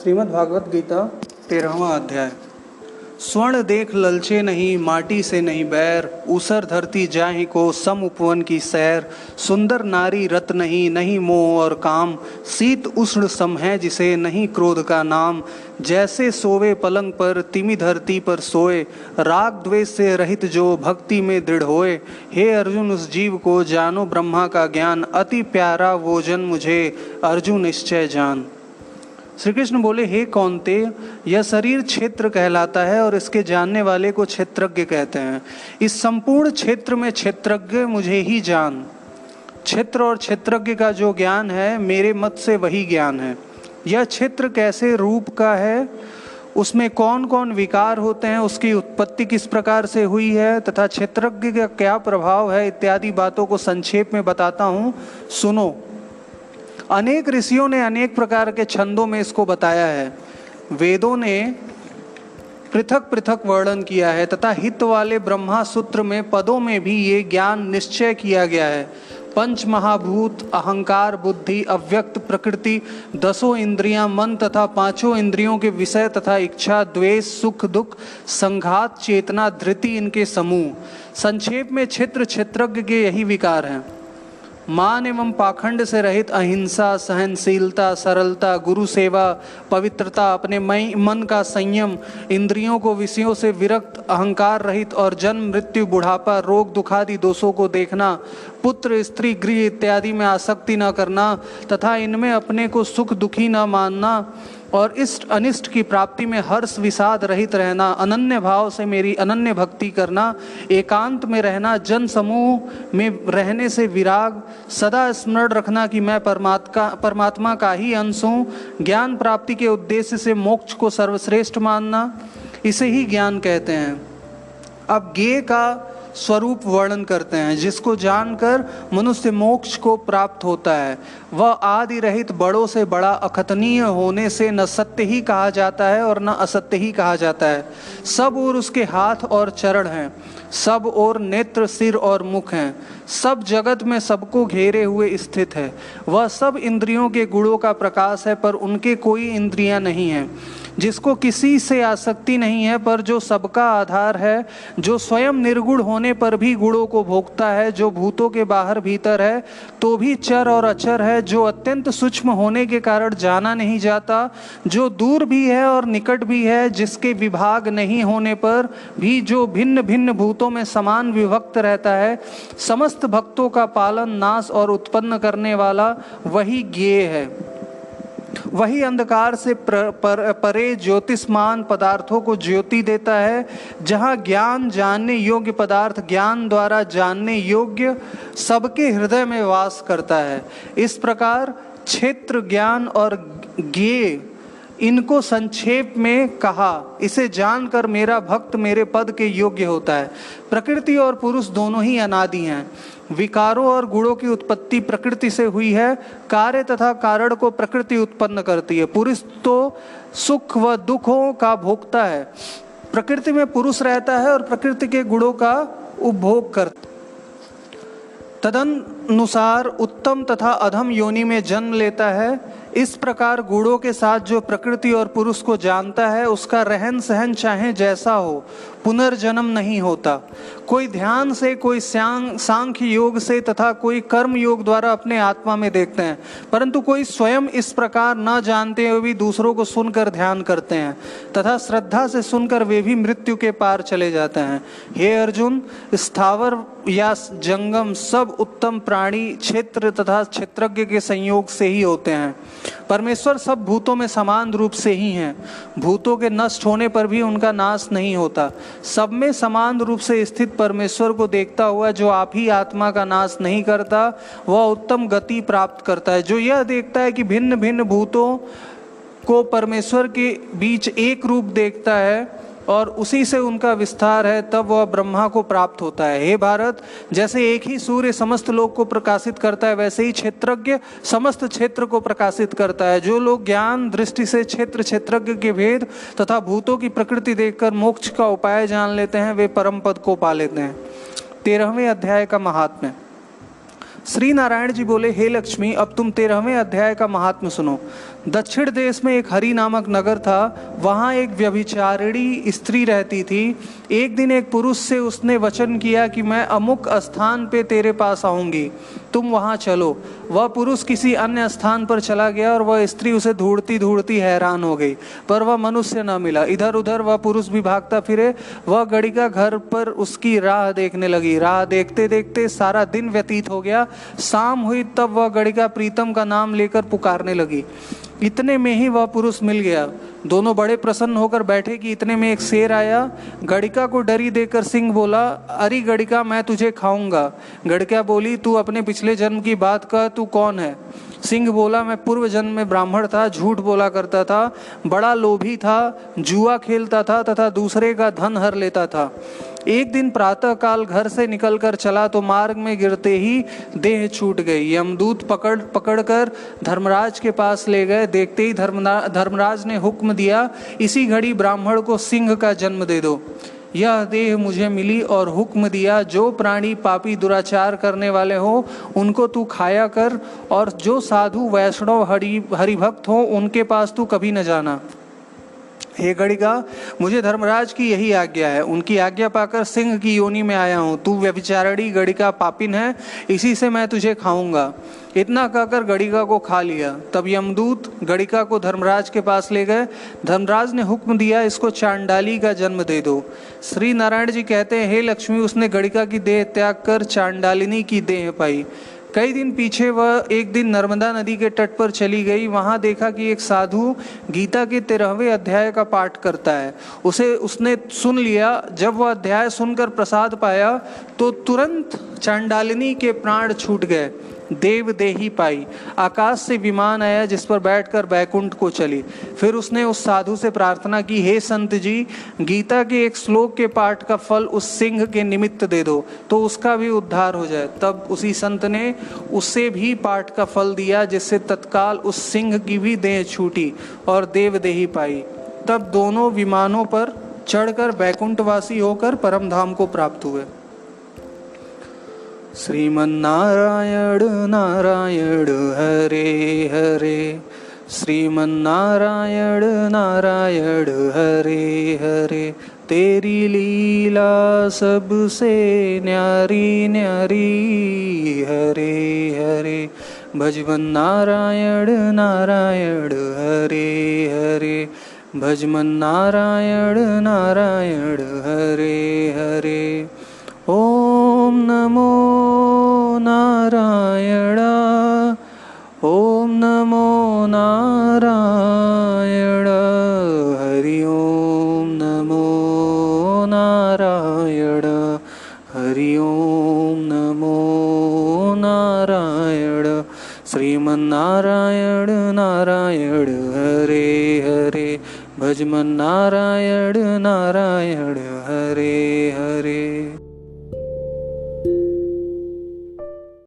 श्रीमद् भागवत गीता 13वां अध्याय। स्वर्ण देख ललचे नहीं, माटी से नहीं बैर, ऊसर धरती जाहि को सम उपवन की सैर। सुंदर नारी रत नहीं, नहीं मोह और काम, शीत उष्ण सम है जिसे नहीं क्रोध का नाम। जैसे सोवे पलंग पर तिमि धरती पर सोए, राग द्वेष से रहित जो भक्ति में दृढ़ होए। हे अर्जुन उस जीव को जानो ब्रह्मा का ज्ञान, अति प्यारा वो जन मुझे अर्जुन निश्चय जान। श्री कृष्ण बोले, हे कौन्ते, यह शरीर क्षेत्र कहलाता है और इसके जानने वाले को क्षेत्रज्ञ कहते हैं। इस संपूर्ण क्षेत्र में क्षेत्रज्ञ मुझे ही जान। क्षेत्र और क्षेत्रज्ञ का जो ज्ञान है मेरे मत से वही ज्ञान है। यह क्षेत्र कैसे रूप का है, उसमें कौन कौन विकार होते हैं, उसकी उत्पत्ति किस प्रकार से हुई है तथा क्षेत्रज्ञ का क्या प्रभाव है, इत्यादि बातों को संक्षेप में बताता हूँ, सुनो। अनेक ऋषियों ने अनेक प्रकार के छंदों में इसको बताया है। वेदों ने पृथक पृथक वर्णन किया है तथा हित वाले ब्रह्मा सूत्र में पदों में भी ये ज्ञान निश्चय किया गया है। पंच महाभूत, अहंकार, बुद्धि, अव्यक्त प्रकृति, 10 इंद्रियां, मन तथा 5 इंद्रियों के विषय तथा इच्छा, द्वेष, सुख दुख, संघात, चेतना, धृति, इनके समूह। संक्षेप में क्षेत्र क्षेत्रज्ञ के यही विकार हैं। मान एवं पाखंड से रहित अहिंसा, सहनशीलता, सरलता, गुरु सेवा, पवित्रता, अपने मन का संयम, इंद्रियों को विषयों से विरक्त, अहंकार रहित और जन्म मृत्यु बुढ़ापा रोग दुखादि दोषों को देखना, पुत्र स्त्री गृह इत्यादि में आसक्ति न करना तथा इनमें अपने को सुख दुखी न मानना और इष्ट अनिष्ट की प्राप्ति में हर्ष विषाद रहित रहना, अनन्य भाव से मेरी अनन्य भक्ति करना, एकांत में रहना, जन समूह में रहने से विराग, सदा स्मरण रखना कि मैं परमात्मा का ही अंश हूँ, ज्ञान प्राप्ति के उद्देश्य से मोक्ष को सर्वश्रेष्ठ मानना, इसे ही ज्ञान कहते हैं। अब ज्ञेय का स्वरूप वर्णन करते हैं, जिसको जानकर मनुष्य मोक्ष को प्राप्त होता है। वह आदि रहित, बड़ों से बड़ा, अकथनीय होने से न सत्य ही कहा जाता है और न असत्य ही कहा जाता है। सब ओर उसके हाथ और चरण हैं, सब ओर नेत्र, सिर और मुख हैं, सब जगत में सबको घेरे हुए स्थित है। वह सब इंद्रियों के गुणों का प्रकाश है, पर उनके कोई इंद्रियां नहीं हैं। जिसको किसी से आसक्ति नहीं है, पर जो सबका आधार है, जो स्वयं निर्गुण होने पर भी गुणों को भोगता है, जो भूतों के बाहर भीतर है तो भी चर और अचर है, जो अत्यंत सूक्ष्म होने के कारण जाना नहीं जाता, जो दूर भी है और निकट भी है, जिसके विभाग नहीं होने पर भी जो भिन्न भिन्न भूतों में समान विभक्त रहता है, समस्त भक्तों का पालन, नाश और उत्पन्न करने वाला वही ज्ञेय है। वही अंधकार से परे ज्योतिष्मान पदार्थों को ज्योति देता है। जहाँ ज्ञान जानने योग्य पदार्थ ज्ञान द्वारा जानने योग्य सबके हृदय में वास करता है। इस प्रकार क्षेत्र, ज्ञान और ज्ञेय, इनको संक्षेप में कहा। इसे जानकर मेरा भक्त मेरे पद के योग्य होता है। प्रकृति और पुरुष दोनों ही अनादि हैं। विकारों और गुणों की उत्पत्ति प्रकृति से हुई है। कार्य तथा कारण को प्रकृति उत्पन्न करती है। पुरुष तो सुख व दुखों का भोगता है। प्रकृति में पुरुष रहता है और प्रकृति के गुणों का उपभोग करता है। तदनुसार उत्तम तथा अधम योनि में जन्म लेता है। इस प्रकार गुणों के साथ जो प्रकृति और पुरुष को जानता है, उसका रहन सहन चाहे जैसा हो, पुनर्जन्म नहीं होता। कोई ध्यान से, कोई सांख्य योग से तथा कोई कर्म योग द्वारा अपने आत्मा में देखते हैं, परंतु कोई स्वयं इस प्रकार न जानते हुए भी दूसरों को सुनकर ध्यान करते हैं तथा श्रद्धा से सुनकर वे भी मृत्यु के पार चले जाते हैं। हे अर्जुन, स्थावर या जंगम सब उत्तम प्राणी क्षेत्र तथा क्षेत्रज्ञ के संयोग से ही होते हैं। परमेश्वर सब भूतों में समान रूप से ही हैं। भूतों के नष्ट होने पर भी उनका नाश नहीं होता। सब में समान रूप से स्थित परमेश्वर को देखता हुआ जो आप ही आत्मा का नाश नहीं करता, वह उत्तम गति प्राप्त करता है। जो यह देखता है कि भिन्न भिन्न भूतों को परमेश्वर के बीच एक रूप देखता है और उसी से उनका विस्तार है, तब वह ब्रह्मा को प्राप्त होता है। हे भारत, जैसे एक ही सूर्य समस्त लोक को प्रकाशित करता है, वैसे ही क्षेत्रज्ञ समस्त क्षेत्र को प्रकाशित करता है। जो लोग ज्ञान दृष्टि से क्षेत्र क्षेत्रज्ञ के भेद तथा भूतों की प्रकृति देखकर मोक्ष का उपाय जान लेते हैं, वे परम पद को पा लेते हैं। 13वें अध्याय का महात्म्य। श्री नारायण जी बोले, हे लक्ष्मी, अब तुम 13वें अध्याय का महात्म्य सुनो। दक्षिण देश में एक हरि नामक नगर था। वहाँ एक व्यभिचारिणी स्त्री रहती थी। एक दिन एक पुरुष से उसने वचन किया कि मैं अमुक स्थान पे तेरे पास आऊंगी, तुम वहाँ चलो। वह पुरुष किसी अन्य स्थान पर चला गया और वह स्त्री उसे ढूंढती ढूंढती हैरान हो गई, पर वह मनुष्य न मिला। इधर उधर वह पुरुष भी भागता फिरे। वह गड़िका घर पर उसकी राह देखने लगी। राह देखते देखते सारा दिन व्यतीत हो गया। शाम हुई तब वह गड़िका प्रीतम का नाम लेकर पुकारने लगी। इतने में ही वह पुरुष मिल गया। दोनों बड़े प्रसन्न होकर बैठे कि इतने में एक शेर आया। गड़िका को डरी देकर सिंह बोला, अरे गड़िका, मैं तुझे खाऊंगा। गड़िका बोली, तू अपने पिछले जन्म की बात कह, तू कौन है? सिंह बोला, मैं पूर्व जन्म में ब्राह्मण था, झूठ बोला करता था, बड़ा लोभी था, जुआ खेलता था तथा दूसरे का धन हर लेता था। एक दिन प्रातः काल घर से निकलकर चला तो मार्ग में गिरते ही देह छूट गई। यमदूत पकड़कर धर्मराज के पास ले गए। देखते ही धर्मराज ने हुक्म दिया, इसी घड़ी ब्राह्मण को सिंह का जन्म दे दो। यह देह मुझे मिली और हुक्म दिया, जो प्राणी पापी दुराचार करने वाले हो उनको तू खाया कर, और जो साधु वैष्णव हरिभक्त हो उनके पास तू कभी न जाना। हे गड़िका, मुझे धर्मराज की यही आज्ञा है। उनकी आज्ञा पाकर सिंह की योनि में आया हूँ। तू व्यभिचारिणी गड़िका पापिन है, इसी से मैं तुझे खाऊंगा। इतना कहकर गड़िका को खा लिया। तब यमदूत गड़िका को धर्मराज के पास ले गए। धर्मराज ने हुक्म दिया, इसको चांडाली का जन्म दे दो। श्री नारायण जी कहते हैं, हे लक्ष्मी, उसने गड़िका की देह त्याग कर चांडालिनी की देह पाई। कई दिन पीछे वह एक दिन नर्मदा नदी के तट पर चली गई। वहां देखा कि एक साधु गीता के 13वें अध्याय का पाठ करता है। उसने सुन लिया। जब वह अध्याय सुनकर प्रसाद पाया तो तुरंत चांडालिनी के प्राण छूट गए। देव देही पाई। आकाश से विमान आया जिस पर बैठकर बैकुंठ को चली। फिर उसने उस साधु से प्रार्थना की, हे संत जी, गीता के एक श्लोक के पाठ का फल उस सिंह के निमित्त दे दो तो उसका भी उद्धार हो जाए। तब उसी संत ने उससे भी पाठ का फल दिया, जिससे तत्काल उस सिंह की भी देह छूटी और देव देही पाई। तब दोनों विमानों पर चढ़कर बैकुंठवासी होकर परम धाम को प्राप्त हुए। श्रीमन्नारायण नारायण हरे हरे, श्रीमन्नारायण नारायण हरे हरे। तेरी लीला सबसे न्यारी न्यारी, हरे हरे। भजमन नारायण नारायण हरे हरे, भजमन नारायण नारायण हरे हरे। ओम नमो नारायण, ओम नमो नारायण, हरि ओम नमो नारायण, हरि ओम नमो नारायण। श्रीमन्नारायण नारायण हरे हरे, भजमन नारायण नारायण हरे हरे।